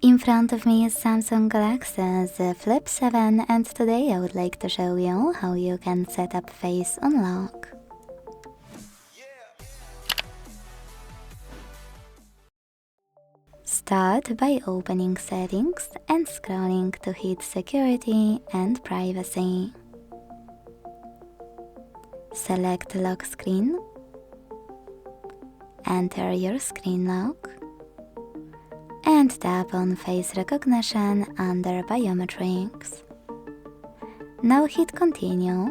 In front of me is Samsung Galaxy Z Flip 7 and today I would like to show you how you can set up face unlock. Start by opening settings and scrolling to hit security and privacy. Select lock screen. Enter your screen lock. And tap on face recognition under Biometrics. Now hit continue.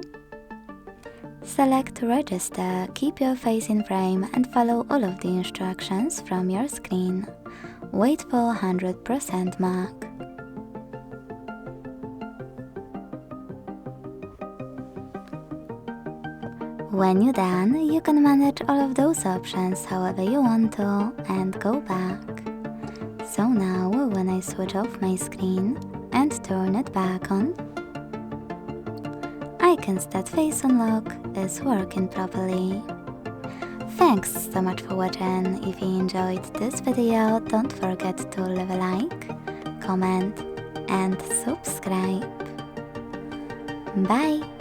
Select register, keep your face in frame and follow all of the instructions from your screen. Wait for 100% mark. When you're done, you can manage all of those options however you want to and go back. So now, when I switch off my screen and turn it back on, I can see that face unlock is working properly. Thanks so much for watching. If you enjoyed this video, don't forget to leave a like, comment and subscribe. Bye!